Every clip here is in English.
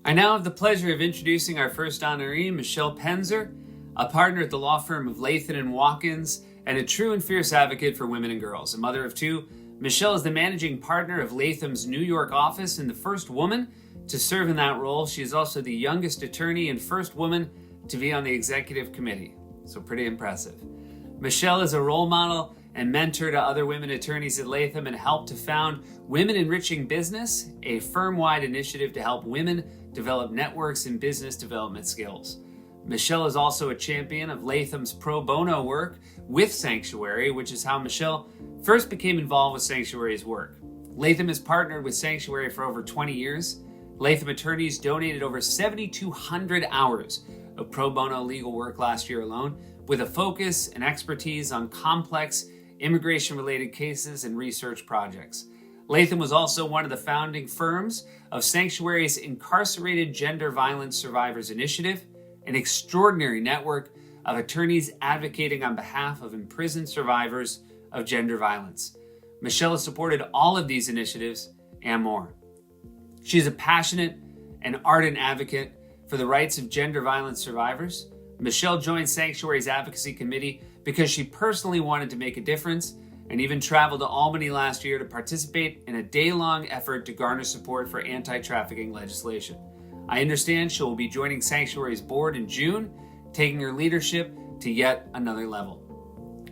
I now have the pleasure of introducing our first honoree, Michèle Penzer, a partner at the law firm of Latham and Watkins, and a true and fierce advocate for women and girls. A mother of two, Michèle is the managing partner of Latham's New York office and the first woman to serve in that role. She is also the youngest attorney and first woman to be on the executive committee. So pretty impressive. Michèle is a role model and mentor to other women attorneys at Latham and helped to found Women Enriching Business, a firm-wide initiative to help women develop networks and business development skills. Michèle is also a champion of Latham's pro bono work with Sanctuary, which is how Michèle first became involved with Sanctuary's work. Latham has partnered with Sanctuary for over 20 years. Latham attorneys donated over 7,200 hours of pro bono legal work last year alone, with a focus and expertise on complex immigration-related cases and research projects. Latham was also one of the founding firms of Sanctuary's Incarcerated Gender Violence Survivors Initiative, an extraordinary network of attorneys advocating on behalf of imprisoned survivors of gender violence. Michèle has supported all of these initiatives and more. She is a passionate and ardent advocate for the rights of gender violence survivors. Michèle joined Sanctuary's advocacy committee because she personally wanted to make a difference and even traveled to Albany last year to participate in a day-long effort to garner support for anti-trafficking legislation. I understand she will be joining Sanctuary's board in June, taking her leadership to yet another level.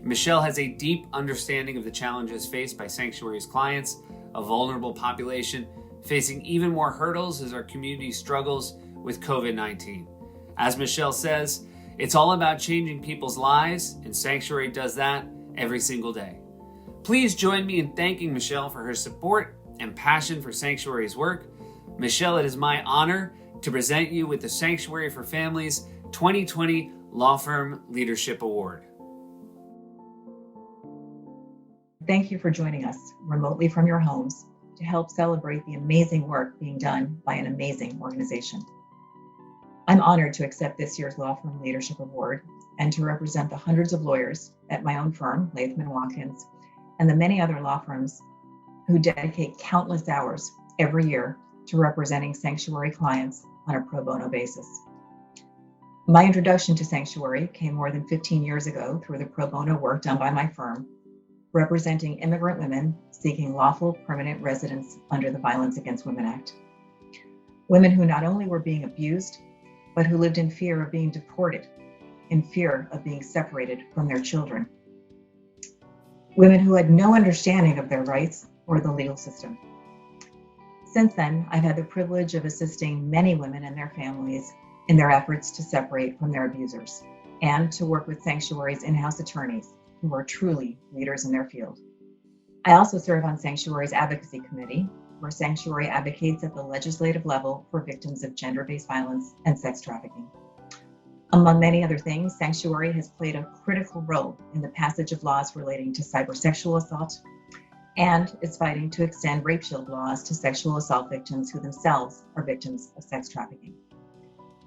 Michèle has a deep understanding of the challenges faced by Sanctuary's clients, a vulnerable population facing even more hurdles as our community struggles with COVID-19. As Michèle says, it's all about changing people's lives, and Sanctuary does that every single day. Please join me in thanking Michèle for her support and passion for Sanctuary's work. Michèle, it is my honor to present you with the Sanctuary for Families 2020 Law Firm Leadership Award. Thank you for joining us remotely from your homes to help celebrate the amazing work being done by an amazing organization. I'm honored to accept this year's Law Firm Leadership Award and to represent the hundreds of lawyers at my own firm, Latham and Watkins, and the many other law firms who dedicate countless hours every year to representing Sanctuary clients on a pro bono basis. My introduction to Sanctuary came more than 15 years ago through the pro bono work done by my firm, representing immigrant women seeking lawful permanent residence under the Violence Against Women Act. Women who not only were being abused, but who lived in fear of being deported, in fear of being separated from their children. Women who had no understanding of their rights or the legal system. Since then, I've had the privilege of assisting many women and their families in their efforts to separate from their abusers and to work with Sanctuary's in-house attorneys who are truly leaders in their field. I also serve on Sanctuary's advocacy committee, where Sanctuary advocates at the legislative level for victims of gender-based violence and sex trafficking. Among many other things, Sanctuary has played a critical role in the passage of laws relating to cybersexual assault and is fighting to extend rape shield laws to sexual assault victims who themselves are victims of sex trafficking.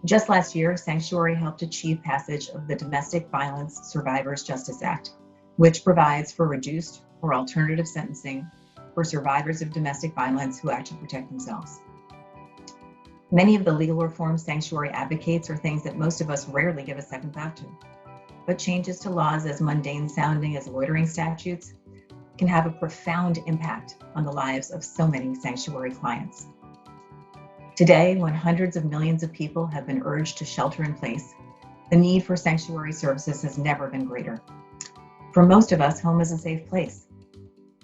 Just last year, Sanctuary helped achieve passage of the Domestic Violence Survivors Justice Act, which provides for reduced or alternative sentencing for survivors of domestic violence who act to protect themselves. Many of the legal reforms Sanctuary advocates are things that most of us rarely give a second thought to, but changes to laws as mundane sounding as loitering statutes can have a profound impact on the lives of so many Sanctuary clients. Today, when hundreds of millions of people have been urged to shelter in place, the need for Sanctuary services has never been greater. For most of us, home is a safe place.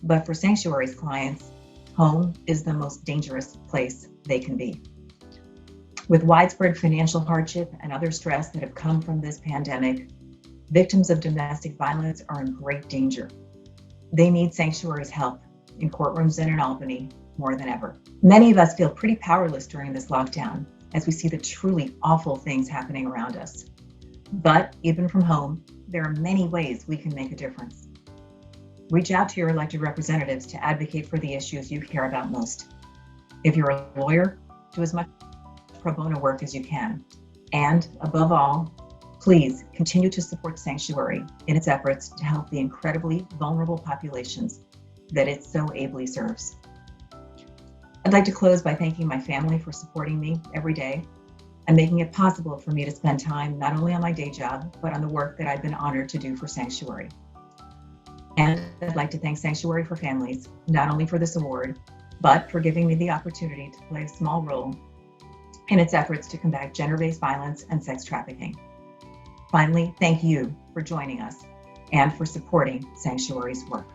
But for Sanctuary's clients, home is the most dangerous place they can be. With widespread financial hardship and other stress that have come from this pandemic, victims of domestic violence are in great danger. They need Sanctuary's help in courtrooms and in Albany more than ever. Many of us feel pretty powerless during this lockdown as we see the truly awful things happening around us. But even from home, there are many ways we can make a difference. Reach out to your elected representatives to advocate for the issues you care about most. If you're a lawyer, do as much pro bono work as you can. And above all, please continue to support Sanctuary in its efforts to help the incredibly vulnerable populations that it so ably serves. I'd like to close by thanking my family for supporting me every day and making it possible for me to spend time not only on my day job, but on the work that I've been honored to do for Sanctuary. And I'd like to thank Sanctuary for Families, not only for this award, but for giving me the opportunity to play a small role in its efforts to combat gender-based violence and sex trafficking. Finally, thank you for joining us and for supporting Sanctuary's work.